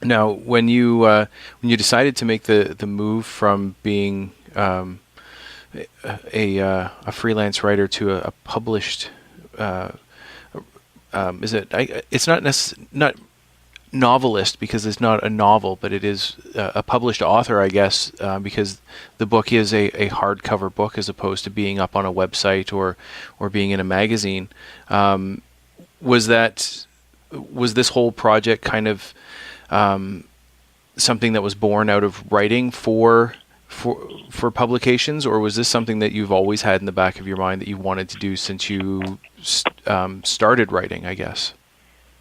Now, when you decided to make the move from being a freelance writer to a published, is it? It's not novelist, because it's not a novel, but it is a published author, I guess, because the book is a hardcover book as opposed to being up on a website or being in a magazine. Was this whole project kind of something that was born out of writing for publications, or was this something that you've always had in the back of your mind that you wanted to do since you started writing, I guess?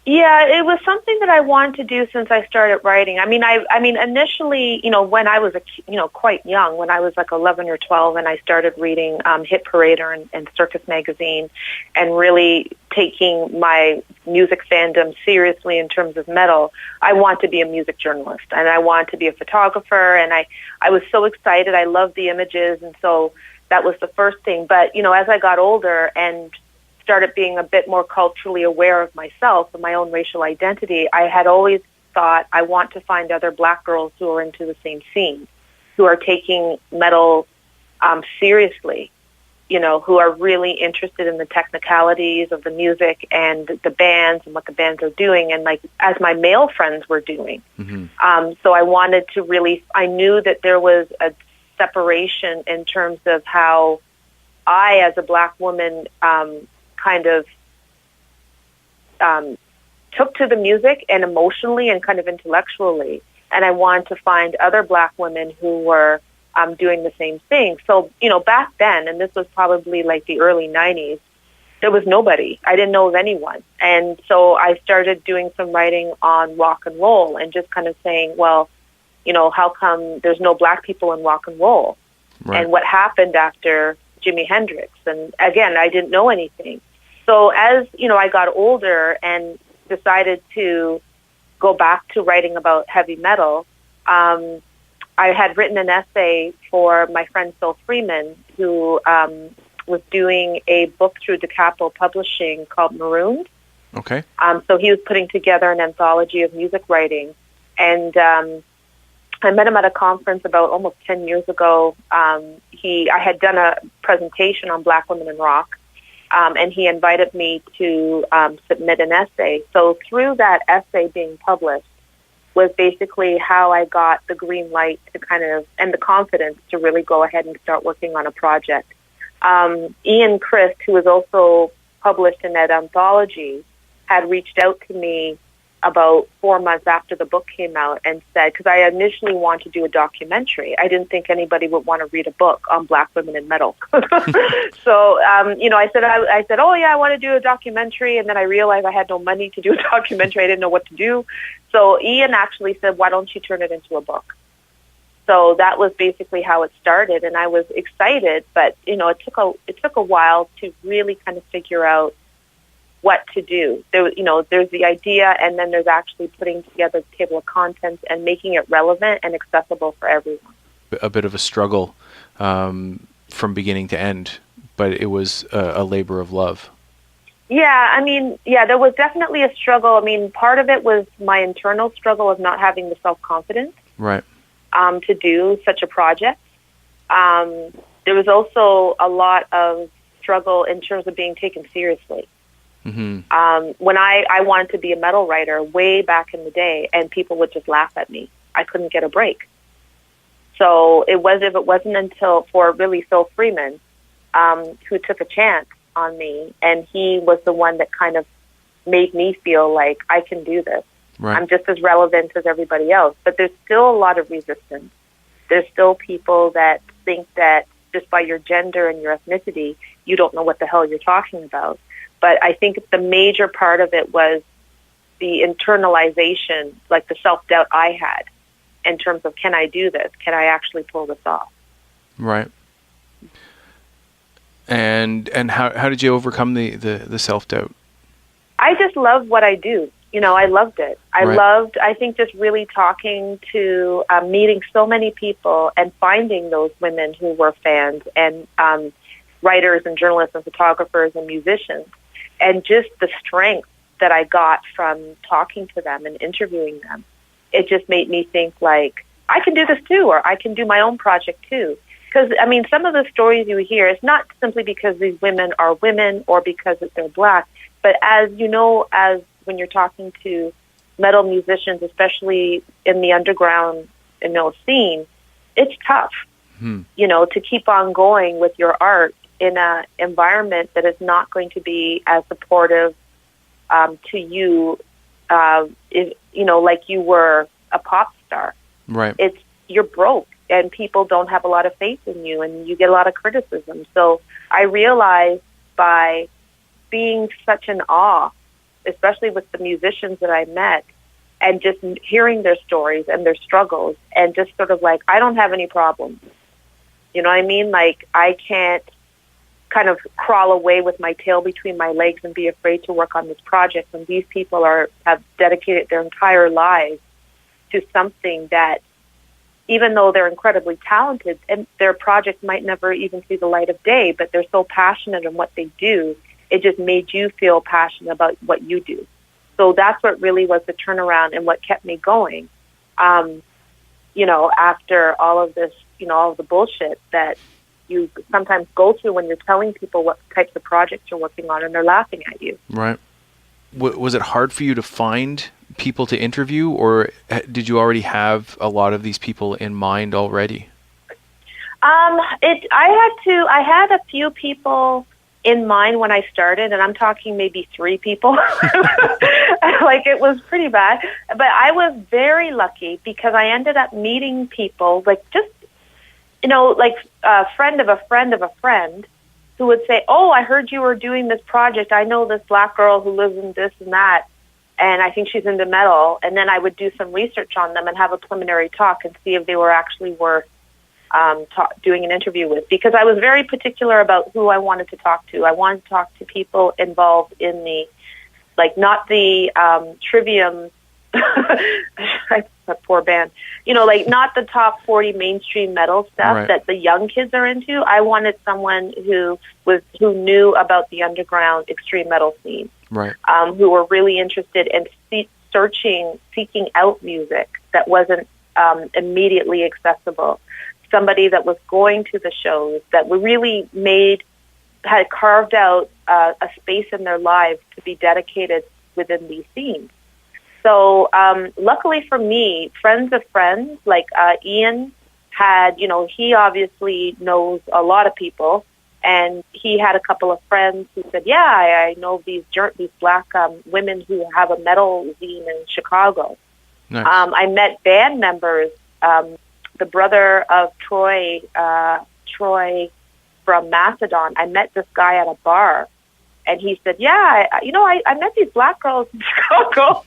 Yeah, it was something that I wanted to do since I started writing. I mean, initially, when I was, quite young, when I was like 11 or 12, and I started reading Hit Parader and Circus Magazine, and really taking my music fandom seriously in terms of metal, I want to be a music journalist, and I want to be a photographer, and I was so excited. I loved the images, and so that was the first thing. But, as I got older and started being a bit more culturally aware of myself and my own racial identity, I had always thought, I want to find other Black girls who are into the same scene, who are taking metal seriously, who are really interested in the technicalities of the music and the bands and what the bands are doing, and like as my male friends were doing. Mm-hmm. So I wanted to really, I knew that there was a separation in terms of how I, as a Black woman, kind of took to the music, and emotionally and kind of intellectually. And I wanted to find other Black women who were doing the same thing. So, back then, and this was probably like the early 90s, there was nobody. I didn't know of anyone. And so I started doing some writing on rock and roll and just kind of saying, well, how come there's no Black people in rock and roll? Right. And what happened after Jimi Hendrix? And again, I didn't know anything. So as, I got older and decided to go back to writing about heavy metal, I had written an essay for my friend Phil Freeman, who was doing a book through DeCapo Publishing called Marooned. Okay. So he was putting together an anthology of music writing. And I met him at a conference about almost 10 years ago. I had done a presentation on Black women in rock. And he invited me to submit an essay. So through that essay being published was basically how I got the green light to and the confidence to really go ahead and start working on a project. Ian Christ, who was also published in that anthology, had reached out to me about 4 months after the book came out and said, because I initially wanted to do a documentary. I didn't think anybody would want to read a book on Black women in metal. So, I said, oh yeah, I want to do a documentary. And then I realized I had no money to do a documentary. I didn't know what to do. So Ian actually said, why don't you turn it into a book? So that was basically how it started. And I was excited, but, it took a while to really kind of figure out what to do. There's the idea, and then there's actually putting together a table of contents and making it relevant and accessible for everyone. A bit of a struggle from beginning to end, but it was a labor of love. Yeah, there was definitely a struggle. Part of it was my internal struggle of not having the self-confidence, right, to do such a project. There was also a lot of struggle in terms of being taken seriously. Mm-hmm. When I wanted to be a metal writer way back in the day, and people would just laugh at me. I couldn't get a break. So it wasn't until for really Phil Freeman, who took a chance on me, and he was the one that kind of made me feel like I can do this. Right. I'm just as relevant as everybody else. But there's still a lot of resistance. There's still people that think that just by your gender and your ethnicity, you don't know what the hell you're talking about. But I think the major part of it was the internalization, like the self-doubt I had in terms of, can I do this? Can I actually pull this off? Right. And how did you overcome the self-doubt? I just love what I do. I loved it. I think, just really talking to, meeting so many people and finding those women who were fans and writers and journalists and photographers and musicians. And just the strength that I got from talking to them and interviewing them it just made me think, like, I can do this too, or I can do my own project too. Because, I mean, some of the stories you hear, it's not simply because these women are women or because they're black, but as you know, as when you're talking to metal musicians, especially in the underground, scene, it's tough, to keep on going with your art in an environment that is not going to be as supportive to you, like you were a pop star. Right. You're broke, and people don't have a lot of faith in you, and you get a lot of criticism. So I realized by being such an awe, especially with the musicians that I met, and just hearing their stories and their struggles, and just sort of like, I don't have any problems. You know what I mean? Like, I can't kind of crawl away with my tail between my legs and be afraid to work on this project when these people have dedicated their entire lives to something that, even though they're incredibly talented, and their project might never even see the light of day, but they're so passionate in what they do, it just made you feel passionate about what you do. So that's what really was the turnaround and what kept me going. After all of this, all of the bullshit that you sometimes go through when you're telling people what types of projects you're working on, and they're laughing at you. Right. Was it hard for you to find people to interview, or did you already have a lot of these people in mind already? I had a few people in mind when I started, and I'm talking maybe 3 people. Like, it was pretty bad. But I was very lucky because I ended up meeting people, like, just, like a friend of a friend of a friend who would say, oh, I heard you were doing this project. I know this black girl who lives in this and that, and I think she's into metal. And then I would do some research on them and have a preliminary talk and see if they were actually worth doing an interview with, because I was very particular about who I wanted to talk to. I wanted to talk to people involved in the, like, not the Trivium, a poor band, like, not the top 40 mainstream metal stuff that the young kids are into. I wanted someone who knew about the underground extreme metal scene, right? Who were really interested in seeking out music that wasn't immediately accessible. Somebody that was going to the shows, that really had carved out a space in their lives to be dedicated within these scenes. So luckily for me, friends of friends, like Ian had, he obviously knows a lot of people, and he had a couple of friends who said, yeah, I know these black women who have a metal zine in Chicago. Nice. I met band members, the brother of Troy from Macedon. I met this guy at a bar, and he said, yeah, I met these black girls in Chicago,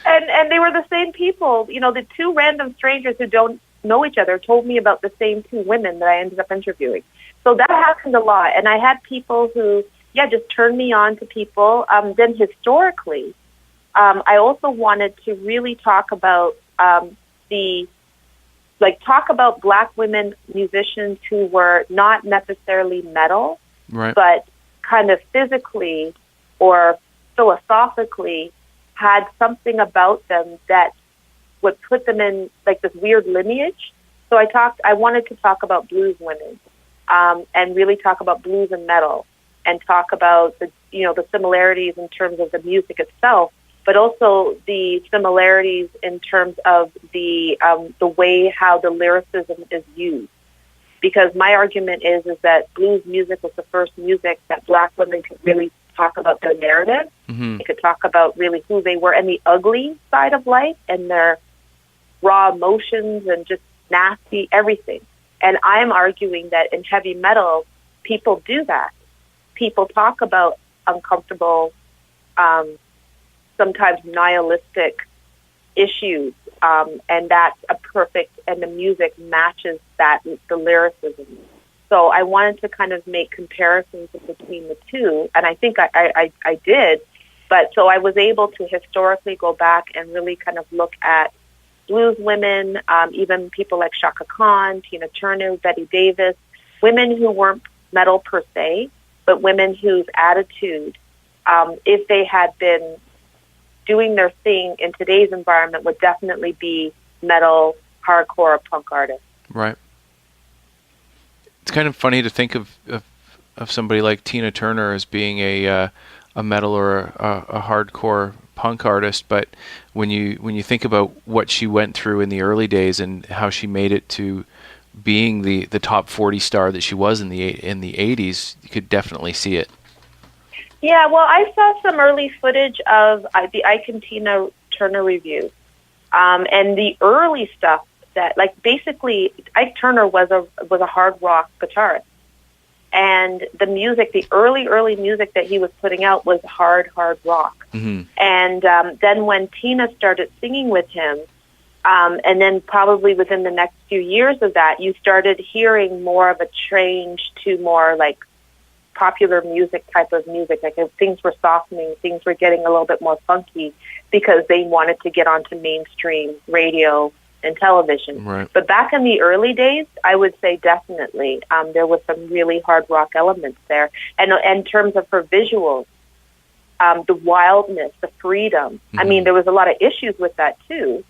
and they were the same people. The 2 random strangers who don't know each other told me about the same 2 women that I ended up interviewing. So that happened a lot, and I had people who, just turned me on to people. Then historically, I also wanted to really talk about talk about black women musicians who were not necessarily metal, right, but kind of physically or philosophically had something about them that would put them in, like, this weird lineage. So I wanted to talk about blues women, and really talk about blues and metal, and talk about the similarities in terms of the music itself, but also the similarities in terms of the way how the lyricism is used. Because my argument is that blues music was the first music that black women could really talk about their narrative. Mm-hmm. They could talk about really who they were and the ugly side of life and their raw emotions and just nasty everything. And I'm arguing that in heavy metal, people do that. People talk about uncomfortable, sometimes nihilistic issues, and that's a perfect, and the music matches that, the lyricism. So I wanted to kind of make comparisons between the 2, and I think I did. But so I was able to historically go back and really kind of look at blues women, even people like Chaka Khan, Tina Turner, Betty Davis, women who weren't metal per se, but women whose attitude, if they had been doing their thing in today's environment would definitely be metal, hardcore, punk artists. Right. It's kind of funny to think of somebody like Tina Turner as being a metal or a hardcore punk artist, but when you think about what she went through in the early days and how she made it to being the top 40 star that she was in the 80s, you could definitely see it. Yeah, well, I saw some early footage of the Ike and Tina Turner review, and the early stuff that, like, basically Ike Turner was a hard rock guitarist, and the music, the early music that he was putting out was hard rock. Mm-hmm. And then when Tina started singing with him, and then probably within the next few years of that, you started hearing more of a change to more like popular music type of music. Like things were softening, things were getting a little bit more funky because they wanted to get onto mainstream radio and television. Right. But back in the early days, I would say definitely there was some really hard rock elements there. And in terms of her visuals, the wildness, the freedom, I mean, there was a lot of issues with that too.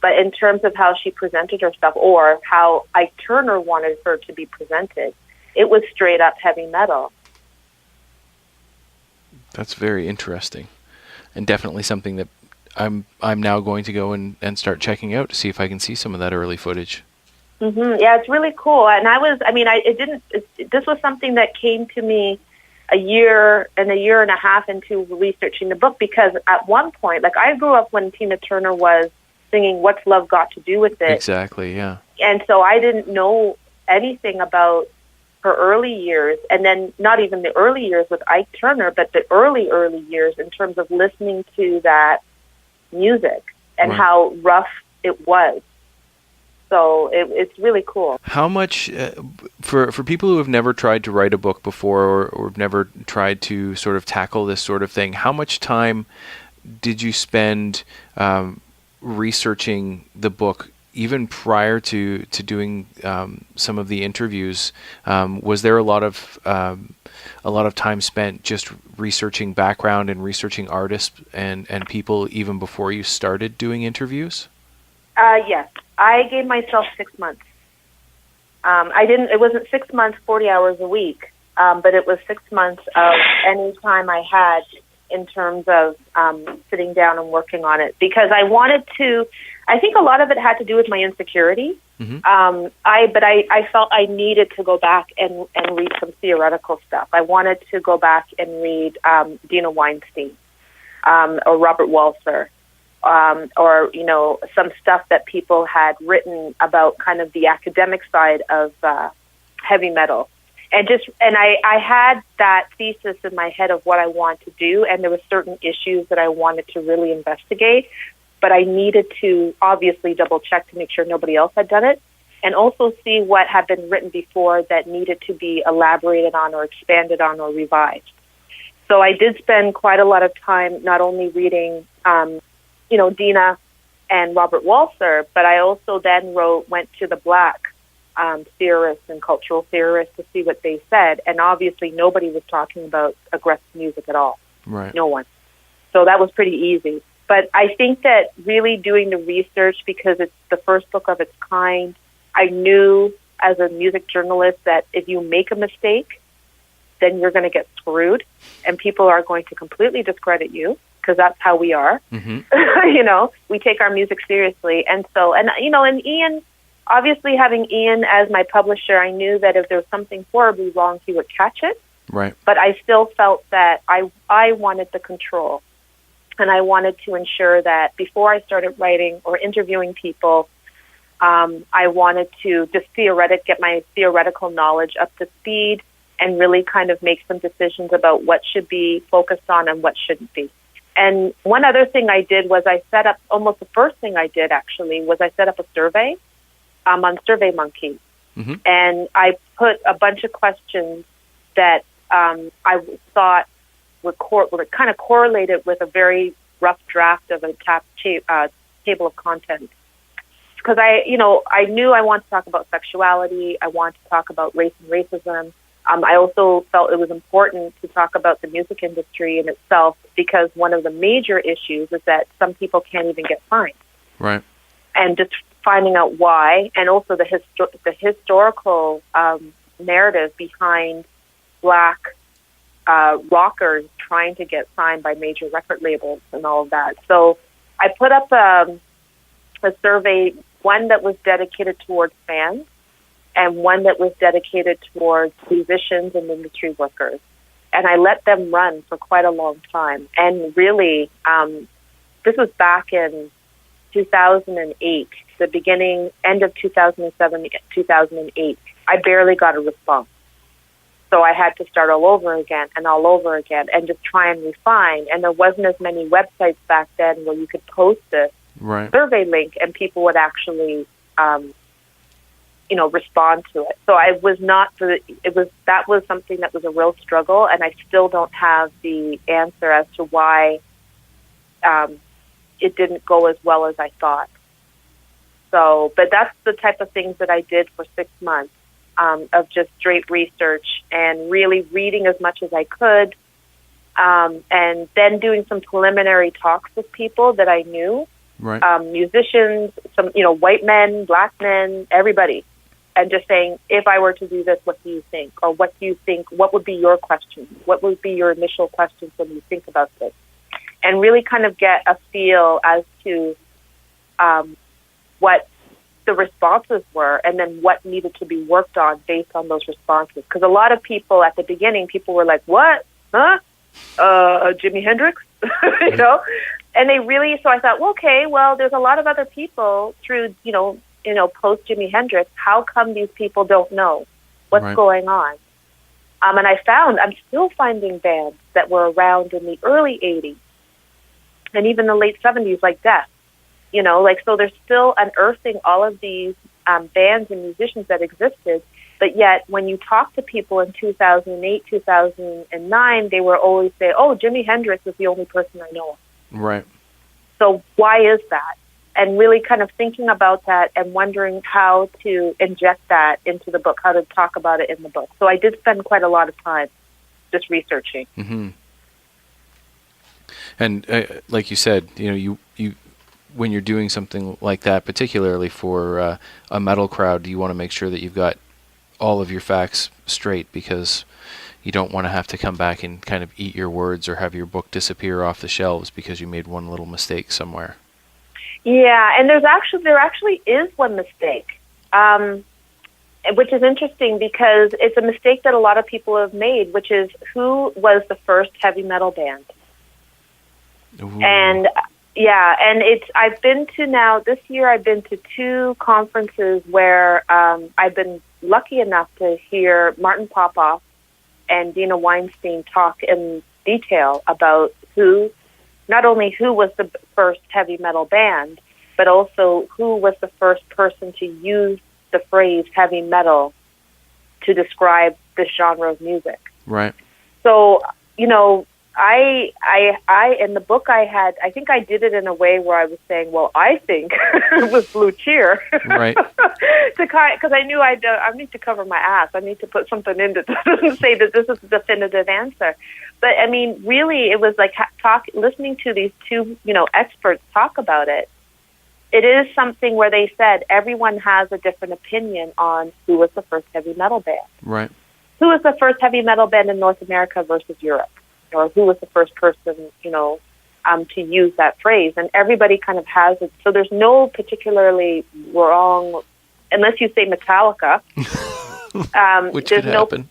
But in terms of how she presented herself or how Ike Turner wanted her to be presented, it was straight up heavy metal. That's very interesting, and definitely something that I'm now going to go and start checking out to see if I can see some of that early footage. Mm-hmm. Yeah, it's really cool. And this was something that came to me a year and a half into researching the book, because at one point, like, I grew up when Tina Turner was singing What's Love Got to Do with It? Exactly, yeah. And so I didn't know anything about her early years, and then not even the early years with Ike Turner, but the early years in terms of listening to that music and right. how rough it was. So it's really cool. How much, for people who have never tried to write a book before or have never tried to sort of tackle this sort of thing, how much time did you spend researching the book even prior to doing some of the interviews? Was there a lot of time spent just researching background and researching artists and people even before you started doing interviews? Yes, I gave myself 6 months. It wasn't 6 months, 40 hours a week, but it was 6 months of any time I had in terms of sitting down and working on it, because I think a lot of it had to do with my insecurity. Mm-hmm. I felt I needed to go back and read some theoretical stuff. I wanted to go back and read Dina Weinstein or Robert Walser, or some stuff that people had written about kind of the academic side of heavy metal. And I had that thesis in my head of what I want to do, and there were certain issues that I wanted to really investigate, but I needed to obviously double check to make sure nobody else had done it, and also see what had been written before that needed to be elaborated on or expanded on or revised. So I did spend quite a lot of time not only reading, Dina and Robert Walser, but I also then went to the Black theorists and cultural theorists to see what they said, and obviously nobody was talking about aggressive music at all. Right. No one. So that was pretty easy. But I think that really doing the research, because it's the first book of its kind, I knew as a music journalist that if you make a mistake, then you're going to get screwed, and people are going to completely discredit you, because that's how we are. Mm-hmm. We take our music seriously. And so, and Ian, obviously having Ian as my publisher, I knew that if there was something horribly wrong, he would catch it. Right. But I still felt that I wanted the control. And I wanted to ensure that before I started writing or interviewing people, I wanted to just get my theoretical knowledge up to speed and really kind of make some decisions about what should be focused on and what shouldn't be. And one other thing I did was almost the first thing I did actually was I set up a survey on SurveyMonkey. Mm-hmm. And I put a bunch of questions that I thought were kind of correlated with a very rough draft of a table of contents. Because I knew I wanted to talk about sexuality, I wanted to talk about race and racism, I also felt it was important to talk about the music industry in itself, because one of the major issues is that some people can't even get signed. Right. And just finding out why, and also the historical narrative behind Black rockers trying to get signed by major record labels and all of that. So I put up a survey, one that was dedicated towards fans and one that was dedicated towards musicians and industry workers. And I let them run for quite a long time. And really, this was back in 2008, the end of 2007, 2008. I barely got a response. So I had to start all over again and just try and refine. And there wasn't as many websites back then where you could post a survey link and people would actually, respond to it. So that was something that was a real struggle, and I still don't have the answer as to why it didn't go as well as I thought. So, but that's the type of things that I did for 6 months. Of just straight research and really reading as much as I could, and then doing some preliminary talks with people that I knew, musicians, some white men, Black men, everybody, and just saying, if I were to do this, what do you think? Or what do you think? What would be your questions? What would be your initial questions when you think about this? And really kind of get a feel as to what the responses were, and then what needed to be worked on based on those responses. Because a lot of people at the beginning, people were like, "What? Huh? Jimi Hendrix?" And they really. So I thought, well, okay, well, there's a lot of other people through, post Jimi Hendrix. How come these people don't know what's going on? And I'm still finding bands that were around in the early '80s and even the late '70s, like Death. So they're still unearthing all of these bands and musicians that existed, but yet when you talk to people in 2008, 2009, they will always say, "Oh, Jimi Hendrix is the only person I know of." Right. So why is that? And really kind of thinking about that and wondering how to inject that into the book, how to talk about it in the book. So I did spend quite a lot of time just researching. Mm-hmm. And like you said, you when you're doing something like that, particularly for a metal crowd, you want to make sure that you've got all of your facts straight, because you don't want to have to come back and kind of eat your words or have your book disappear off the shelves because you made one little mistake somewhere. Yeah, and there actually is one mistake, which is interesting because it's a mistake that a lot of people have made, which is who was the first heavy metal band. Ooh. And yeah, and this year I've been to 2 conferences where I've been lucky enough to hear Martin Popoff and Dina Weinstein talk in detail about not only who was the first heavy metal band, but also who was the first person to use the phrase heavy metal to describe this genre of music. Right. So, I in the book I think I did it in a way where I was saying, well, I think it was Blue Cheer, right? Because I knew I need to cover my ass. I need to put something in that doesn't say that this is the definitive answer. But I mean, really, it was like listening to these 2 experts talk about it. It is something where they said everyone has a different opinion on who was the first heavy metal band. Right. Who was the first heavy metal band in North America versus Europe? Or who was the first person, to use that phrase? And everybody kind of has it. So there's no particularly wrong, unless you say Metallica. Which could happen.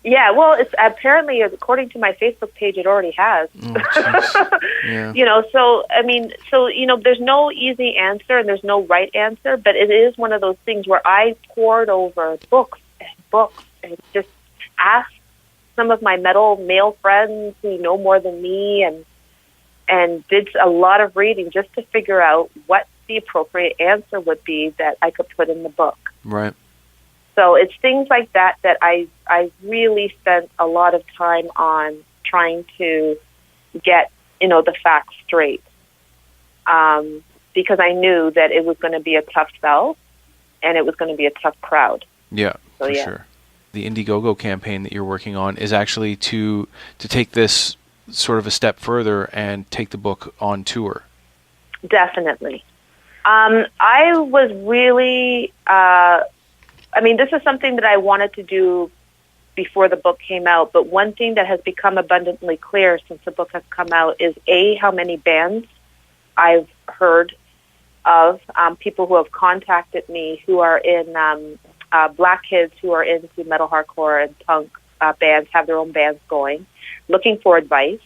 Yeah, well, it's apparently, according to my Facebook page, it already has. Oh, yeah. So, I mean, there's no easy answer and there's no right answer, but it is one of those things where I poured over books and just asked some of my metal male friends who know more than me and did a lot of reading just to figure out what the appropriate answer would be that I could put in the book. Right. So it's things like that I really spent a lot of time on trying to get, the facts straight. Because I knew that it was going to be a tough sell and it was going to be a tough crowd. Yeah, for sure. the Indiegogo campaign that you're working on is actually to take this sort of a step further and take the book on tour. Definitely. I was really, this is something that I wanted to do before the book came out, but one thing that has become abundantly clear since the book has come out is, A, how many bands I've heard of, people who have contacted me who are in, black kids who are into metal, hardcore, and punk bands, have their own bands going, looking for advice,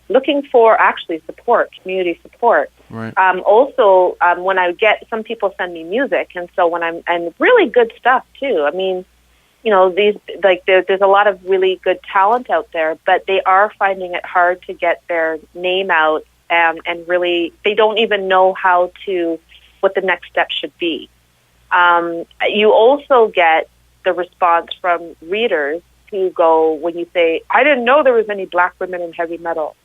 looking for actually support, community support. Right. Also, when I get, some people send me music, and so and really good stuff too. I mean, these, like, there's a lot of really good talent out there, but they are finding it hard to get their name out, and really, they don't even know what the next step should be. You also get the response from readers who go, when you say, I didn't know there was any black women in heavy metal.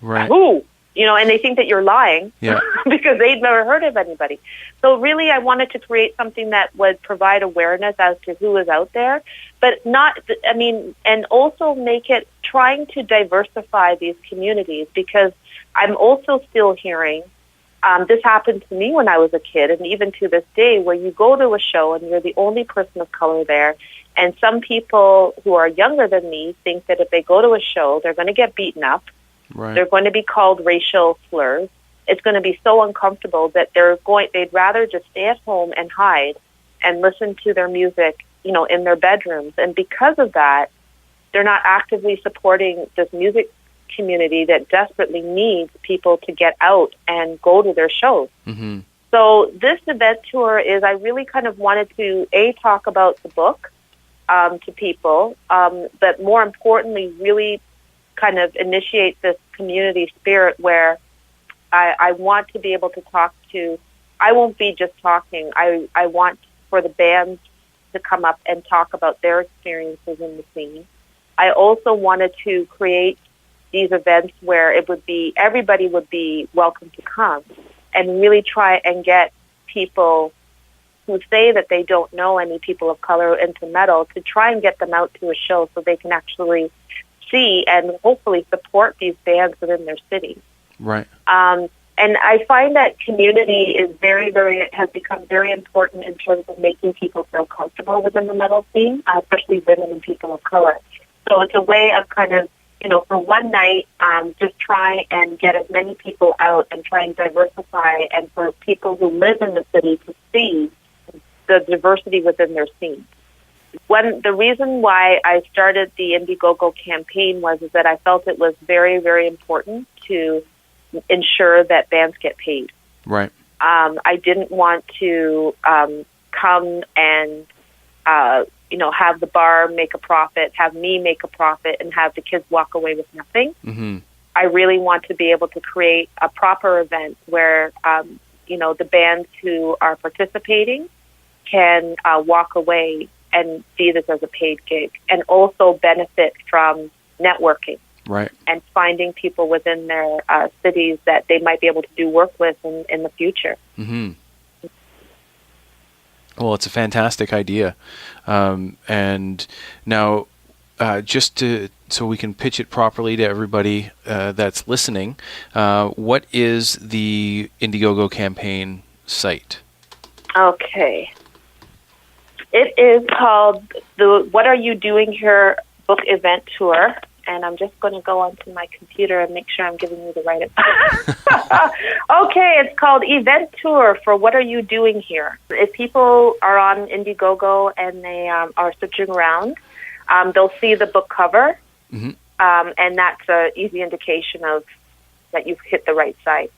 Right. Who? And they think that you're lying. Yeah. Because they'd never heard of anybody. So really, I wanted to create something that would provide awareness as to who is out there, but not, and also make it, trying to diversify these communities, because I'm also still hearing, this happened to me when I was a kid, and even to this day, where you go to a show and you're the only person of color there, and some people who are younger than me think that if they go to a show, they're going to get beaten up. Right. They're going to be called racial slurs. It's going to be so uncomfortable that they'd rather just stay at home and hide and listen to their music, in their bedrooms. And because of that, they're not actively supporting this music community that desperately needs people to get out and go to their shows. Mm-hmm. So this event tour is, I really kind of wanted to, talk about the book to people, but more importantly, really kind of initiate this community spirit where I want to be able to talk to, I won't be just talking, I want for the bands to come up and talk about their experiences in the scene. I also wanted to create these events where everybody would be welcome to come, and really try and get people who say that they don't know any people of color into metal, to try and get them out to a show so they can actually see and hopefully support these bands within their cities. Right. And I find that community is has become very important in terms of making people feel comfortable within the metal scene, especially women and people of color. So it's a way of kind of, for one night, just try and get as many people out and try and diversify, and for people who live in the city to see the diversity within their scene. The reason why I started the Indiegogo campaign was that I felt it was very, very important to ensure that bands get paid. Right. I didn't want to come and have the bar make a profit, have me make a profit, and have the kids walk away with nothing. Mm-hmm. I really want to be able to create a proper event where the bands who are participating can walk away and see this as a paid gig, and also benefit from networking. Right. And finding people within their cities that they might be able to do work with in the future. Mm-hmm. Well, it's a fantastic idea. And now, so we can pitch it properly to everybody that's listening, what is the Indiegogo campaign site? Okay. It is called the What Are You Doing Here book event tour. And I'm just going to go onto my computer and make sure I'm giving you the right. Okay, it's called Event Tour for What Are You Doing Here. If people are on Indiegogo and they are searching around, they'll see the book cover, mm-hmm. And that's an easy indication of that you've hit the right site.